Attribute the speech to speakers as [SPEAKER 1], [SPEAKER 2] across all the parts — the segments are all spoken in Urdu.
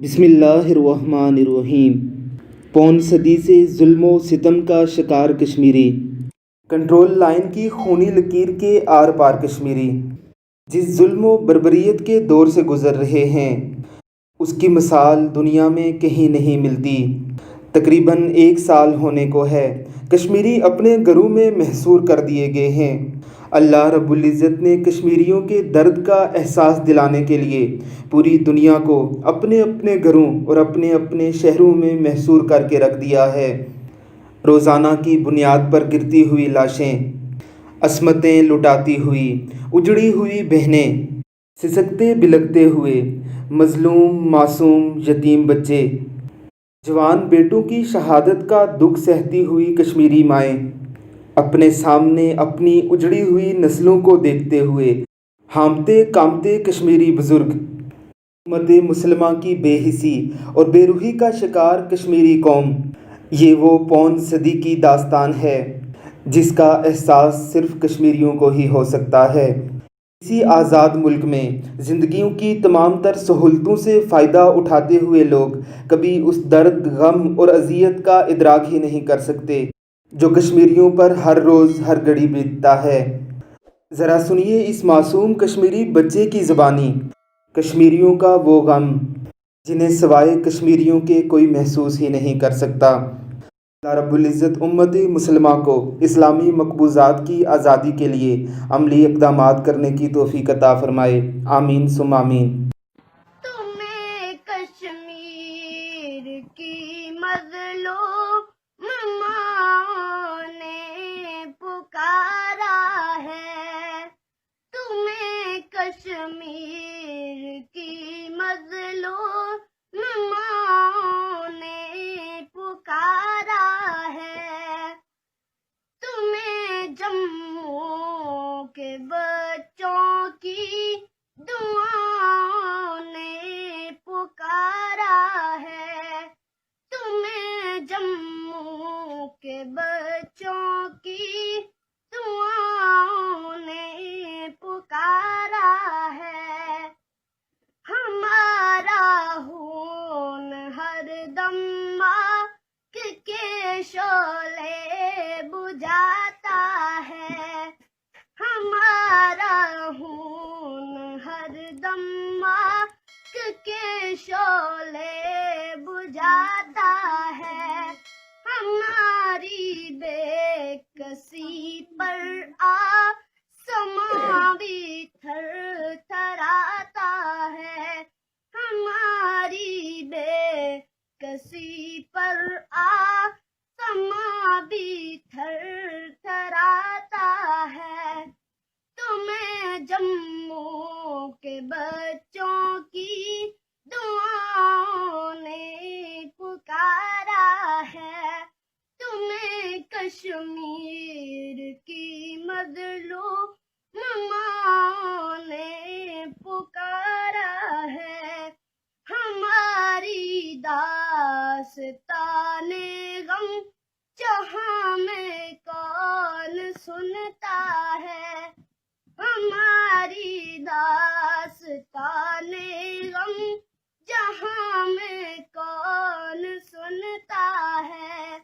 [SPEAKER 1] بسم اللہ الرحمن الرحیم۔ پون صدی سے ظلم و ستم کا شکار کشمیری، کنٹرول لائن کی خونی لکیر کے آر پار کشمیری، جس ظلم و بربریت کے دور سے گزر رہے ہیں اس کی مثال دنیا میں کہیں نہیں ملتی۔ تقریباً 1 سال ہونے کو ہے کشمیری اپنے گھروں میں محصور کر دیے گئے ہیں۔ اللہ رب العزت نے کشمیریوں کے درد کا احساس دلانے کے لیے پوری دنیا کو اپنے اپنے گھروں اور اپنے اپنے شہروں میں محصور کر کے رکھ دیا ہے۔ روزانہ کی بنیاد پر گرتی ہوئی لاشیں، عصمتیں لٹاتی ہوئی، اجڑی ہوئی بہنیں، سسکتے بلکتے ہوئے مظلوم معصوم یتیم بچے، جوان بیٹوں کی شہادت کا دکھ سہتی ہوئی کشمیری مائیں، اپنے سامنے اپنی اجڑی ہوئی نسلوں کو دیکھتے ہوئے ہامتے کامتے کشمیری بزرگ، امت مسلمہ کی بے حسی اور بے روحی کا شکار کشمیری قوم، یہ وہ پون صدی کی داستان ہے جس کا احساس صرف کشمیریوں کو ہی ہو سکتا ہے۔ اسی آزاد ملک میں زندگیوں کی تمام تر سہولتوں سے فائدہ اٹھاتے ہوئے لوگ کبھی اس درد، غم اور اذیت کا ادراک ہی نہیں کر سکتے جو کشمیریوں پر ہر روز ہر گھڑی بیتتا ہے۔ ذرا سنیے اس معصوم کشمیری بچے کی زبانی، کشمیریوں کا وہ غم جنہیں سوائے کشمیریوں کے کوئی محسوس ہی نہیں کر سکتا۔ اللہ رب العزت امت مسلمہ کو اسلامی مقبوضات کی آزادی کے لیے عملی اقدامات کرنے کی توفیق عطا فرمائے، آمین ثم آمین۔
[SPEAKER 2] تمہیں کشمیر کی مظلوم ماں نے پکارا ہے، تمہیں کشمیر کی مظلوم ماں نے پکارا ہے، تمہیں جموں کے بچوں کی دعاؤں نے پکارا ہے، تمہیں جموں کے بچوں کی دعاؤں نے پکارا ہے، ہمارا خون ہر دم آگ کے شعلے بجھاتا ہے، ہمارا خون ہر دم آگ کے شعلے بجھاتا ہے، ہماری بے کسی پر آسماں بھی تھر تھراتا ہے، ہماری بے کسی پر آسماں بھی تھر تھراتا ہے، تمہیں جموں کے بچوں کی دعاؤں نے پکارا ہے، تمہیں کشمیر کی مظلوم ماں نے پکارا ہے، ہماری داستان غم جہاں میں کون سنتا ہے، ہماری داستان غم جہاں میں کون سنتا ہے،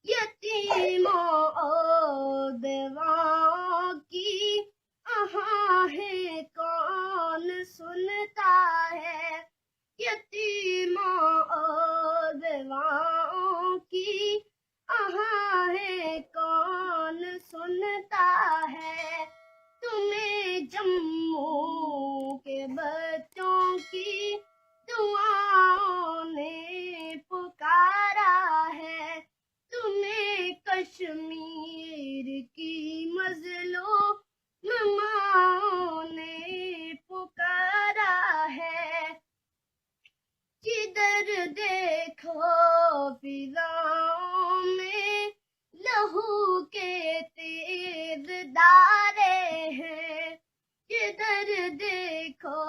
[SPEAKER 2] یتیموں اور بیواؤں کی آہیں کون سنتا ہے، یتیموں اور بیواؤں کی آہیں کون سنتا ہے، تمہیں جموں کے بچوں کی دعاؤں نے پکارا ہے، تمہیں کشمیر کی مظلوم ماں نے پکارا ہے، جدھر دیکھو فضاؤں میں لہو کے تیز دھارے ہیں، جدھر دیکھو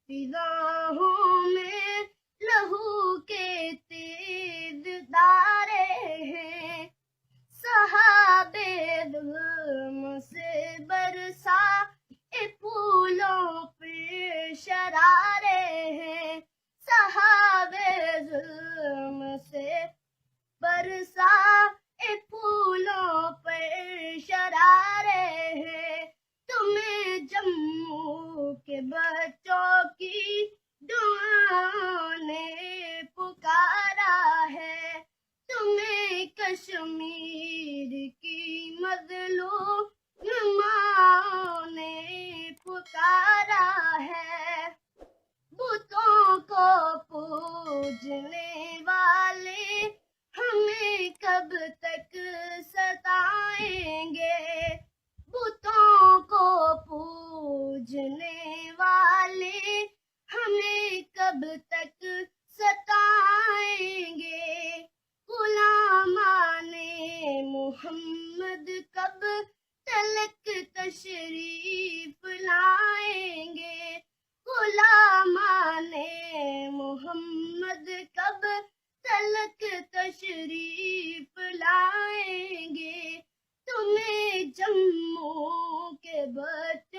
[SPEAKER 2] فضاؤں میں لہو کے تیز دھارے ہیں، صحابے ظلم سے برسا پھولوں پہ شرارے ہیں، برسائے پھولوں پر شرارے ہیں، تمہیں جموں کے بچوں کی دعاؤں نے پکارا ہے، تمہیں کشمیر کی مظلوم ماں نے پکارا ہے، بتوں کو پوجنے والے ہمیں کب تک ستائیں گے، بتوں کو پوجنے والے ہمیں کب تک ستائیں گے، غلامان محمد کب تلک تشریف لائیں گے، غلامان محمد کب تلک تشریف لائیں گے، تمہیں جموں کے بچے